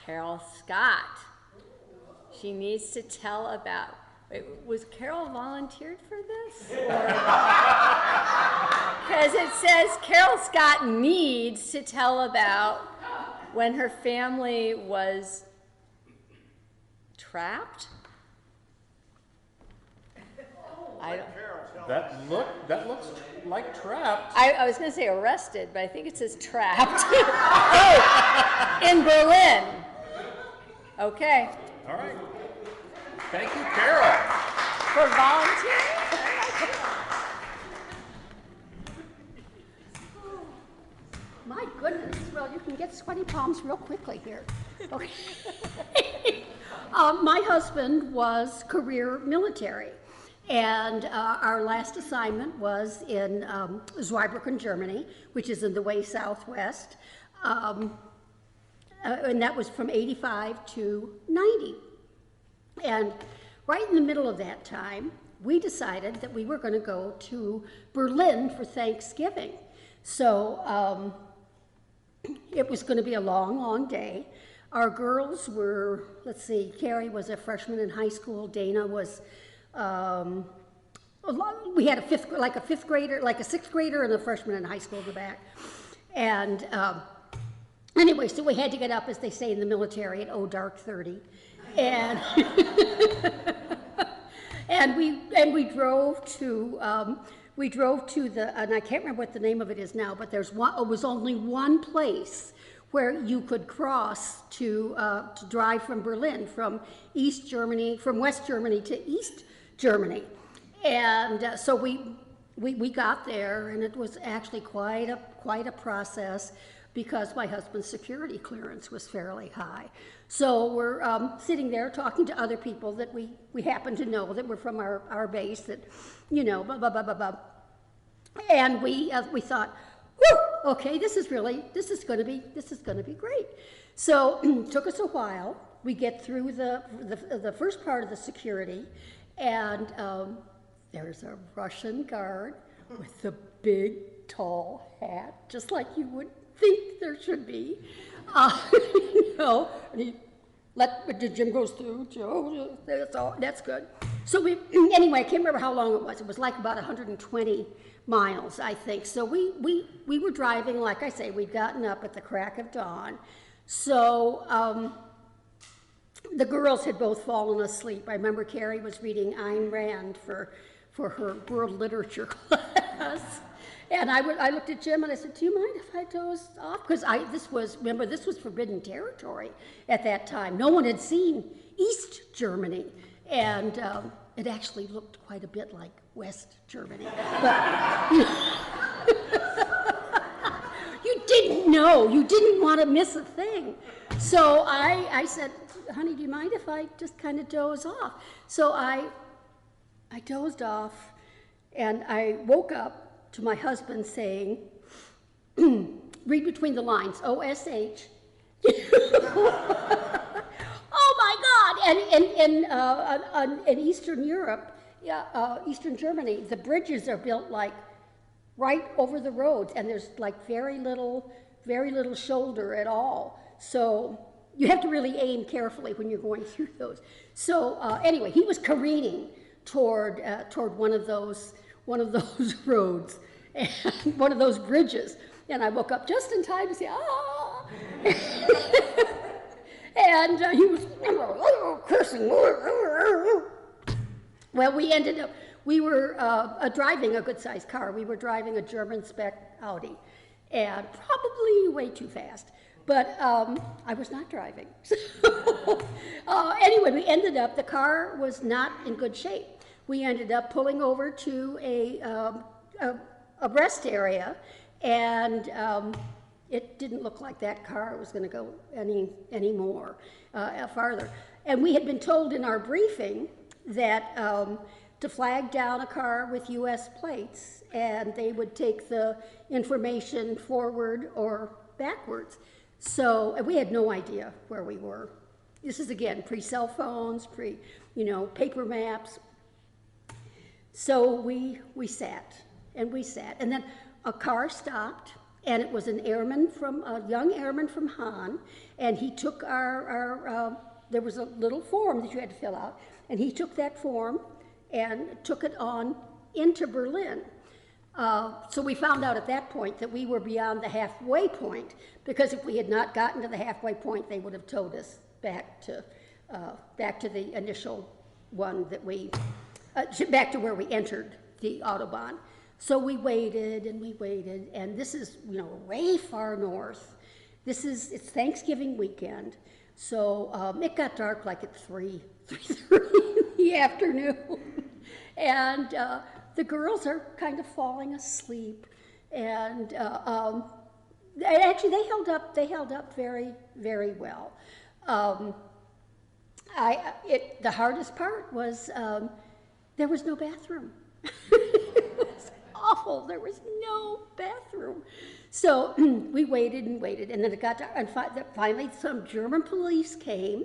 Carol Scott. She needs to tell about, wait, was Carol volunteered for this? Because it says Carol Scott needs to tell about when her family was trapped? I don't. That looks like trapped. I was going to say arrested, but I think it says trapped. Oh, in Berlin. Okay. All right. Thank you, Carol. For volunteering? My goodness, well, you can get sweaty palms real quickly here. Okay. My husband was career military, and our last assignment was in Zweibrücken, Germany, which is in the way southwest, and that was from 85 to 90. And right in the middle of that time, we decided that we were going to go to Berlin for Thanksgiving. So it was going to be a long, long day. Our girls were, let's see, Carrie was a freshman in high school. Dana was, we had a sixth grader and a freshman in high school in the back. And anyway, so we had to get up, as they say in the military, at dark 30. And and we drove to the, and I can't remember what the name of it is now, but it was only one place where you could cross to drive from Berlin, from West Germany to East Germany. And so we got there, and it was actually quite a process, because my husband's security clearance was fairly high. So we're sitting there talking to other people that we happen to know that were from our base, that, you know, blah, blah, blah, blah, blah. And we thought, whew, okay, this is going to be great. So it took us a while. We get through the first part of the security, and there's a Russian guard with a big, tall hat, just like you would think there should be. You know, and Jim goes through, Joe, that's good. So anyway, I can't remember how long it was. It was like about 120 miles, I think. So we were driving, like I say, we'd gotten up at the crack of dawn. So the girls had both fallen asleep. I remember Carrie was reading Ayn Rand for her world literature class. And I looked at Jim and I said, do you mind if I doze off? Because this was forbidden territory at that time. No one had seen East Germany. And it actually looked quite a bit like West Germany. But you didn't know. You didn't want to miss a thing. So I said, honey, do you mind if I just kind of doze off? So I dozed off, and I woke up to my husband saying, read between the lines, O-S-H. Oh my God! And in Eastern Europe, Eastern Germany, the bridges are built like right over the roads, and there's like very little shoulder at all. So you have to really aim carefully when you're going through those. So anyway, he was careening toward one of those roads and one of those bridges, and I woke up just in time to say, ah! And he was cursing. Well, we were driving a good-sized car. We were driving a German spec Audi, and probably way too fast. But I was not driving. Anyway, the car was not in good shape. We ended up pulling over to a rest area, and it didn't look like that car was going to go any more farther. And we had been told in our briefing that to flag down a car with U.S. plates, and they would take the information forward or backwards. So we had no idea where we were. This is, again, pre-cell phones, paper maps. So we sat, and then a car stopped and it was a young airman from Hahn, and he took there was a little form that you had to fill out, and he took that form and took it on into Berlin. So we found out at that point that we were beyond the halfway point, because if we had not gotten to the halfway point, they would have towed us back to the initial one that back to where we entered the Autobahn. So we waited and we waited, and this is, way far north. It's Thanksgiving weekend, so it got dark like at 3:30 in the afternoon, and the girls are kind of falling asleep, and actually they held up very, very well. The hardest part was there was no bathroom. It was awful. There was no bathroom. So we waited and waited, and then it got dark, and finally some German police came,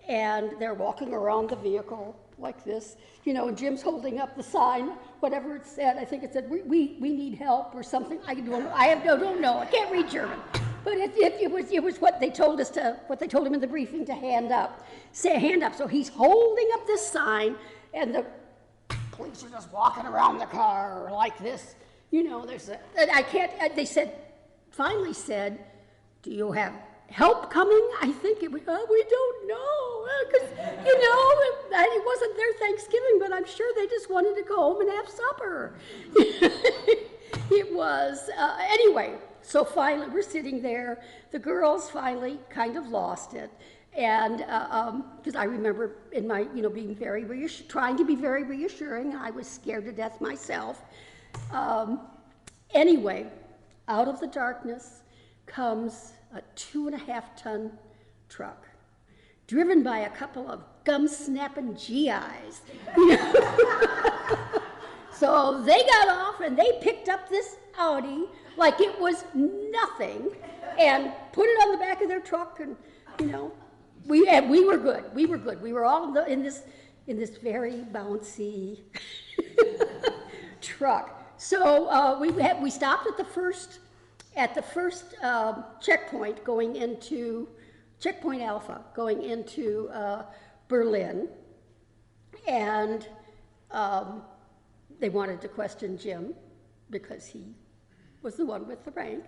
and they're walking around the vehicle like this, and Jim's holding up the sign, whatever it said. I think it said, we need help or something. I don't know. I can't read German. But it was what they told him in the briefing to hand up. Say hand up. So he's holding up this sign, and the police are just walking around the car like this. They finally said, do you have help coming? I think it was, we don't know, because, it wasn't their Thanksgiving, but I'm sure they just wanted to go home and have supper. It was, anyway, so finally we're sitting there. The girls finally kind of lost it. And because I remember in my, being trying to be very reassuring, and I was scared to death myself. Anyway, out of the darkness comes a 2.5-ton truck, driven by a couple of gum-snapping GIs. So they got off and they picked up this Audi like it was nothing and put it on the back of their truck, and we were good. We were good. We were all in this very bouncy truck. So we stopped at the first checkpoint going into Checkpoint Alpha, going into Berlin, and they wanted to question Jim because he was the one with the rank,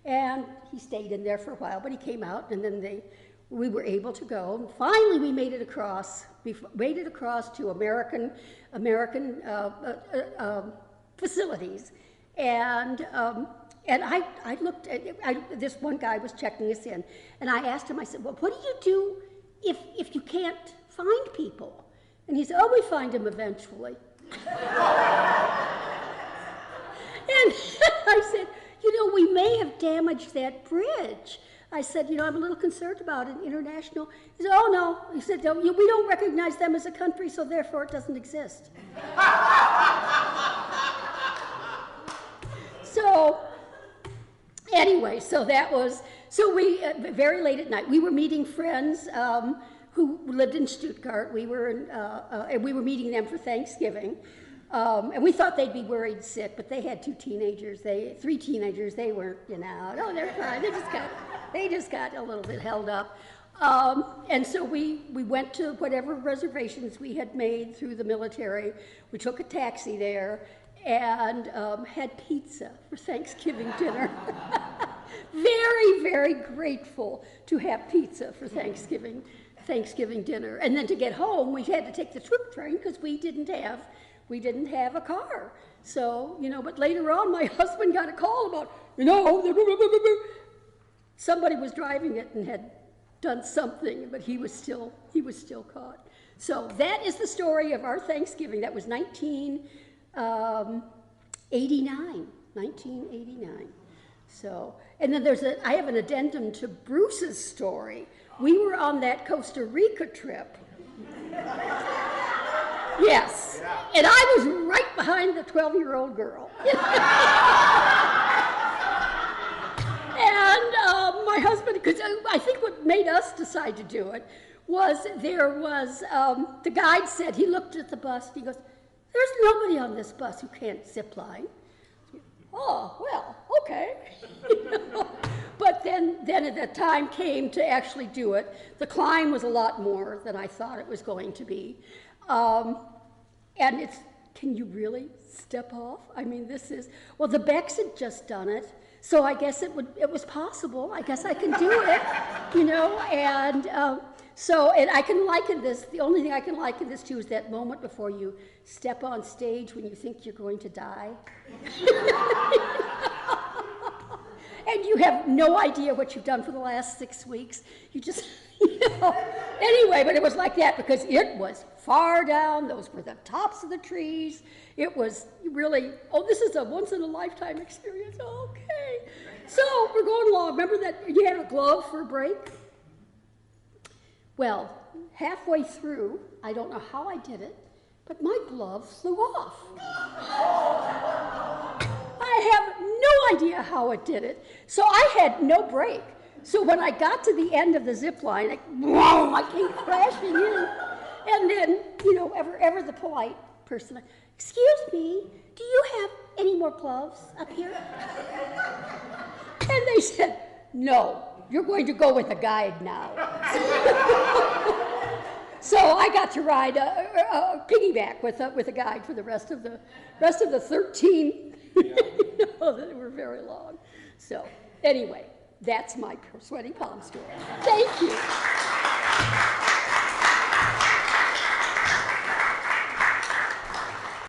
and he stayed in there for a while, but he came out, and then we were able to go. And finally, we made it across. We made it across to American facilities, and I looked at this one guy was checking us in, and I asked him. I said, "Well, what do you do if you can't find people?" And he said, "Oh, we find them eventually." And I said, "We may have damaged that bridge." I said, "I'm a little concerned about an international." He said, "Oh, no." He said, "We don't recognize them as a country, so therefore it doesn't exist." So, anyway, so we, very late at night, we were meeting friends who lived in Stuttgart. And we were meeting them for Thanksgiving. And we thought they'd be worried sick, but they had three teenagers. They weren't, no, they're fine. They just got a little bit held up. And so we went to whatever reservations we had made through the military. We took a taxi there and had pizza for Thanksgiving dinner. Very, very grateful to have pizza for Thanksgiving dinner. And then to get home, we had to take the troop train because we didn't have a car. So, but later on, my husband got a call about, somebody was driving it and had done something, but he was still caught. So that is the story of our Thanksgiving. That was 1989. So, and then I have an addendum to Bruce's story. We were on that Costa Rica trip. Yes. And I was right behind the 12-year-old girl. And my husband, because I think what made us decide to do it was the guide said, he looked at the bus, he goes, "There's nobody on this bus who can't zip line." oh, well, okay. You know? But then the time came to actually do it. The climb was a lot more than I thought it was going to be. And it's, can you really step off? I mean, this is, well, the Becks had just done it, so I guess it was possible. I guess I can do it, you know, and and I can liken this, the only thing I can liken this to is that moment before you step on stage when you think you're going to die. And you have no idea what you've done for the last 6 weeks. You just, you know. Anyway, but it was like that because it was far down. Those were the tops of the trees. It was really, oh, this is a once-in-a-lifetime experience. Okay. So we're going along. Remember that you had a glove for a break? Well, halfway through, I don't know how I did it, but my glove flew off. I have no idea how it did it. So I had no break. So when I got to the end of the zip line, I came crashing in. And then, you know, ever the polite person, excuse me, do you have any more gloves up here? And they said, no, you're going to go with a guide now. So I got to ride a piggyback with a guide for the rest of the 13. Yeah. You know, they were very long. So anyway, that's my sweaty palm story. Thank you.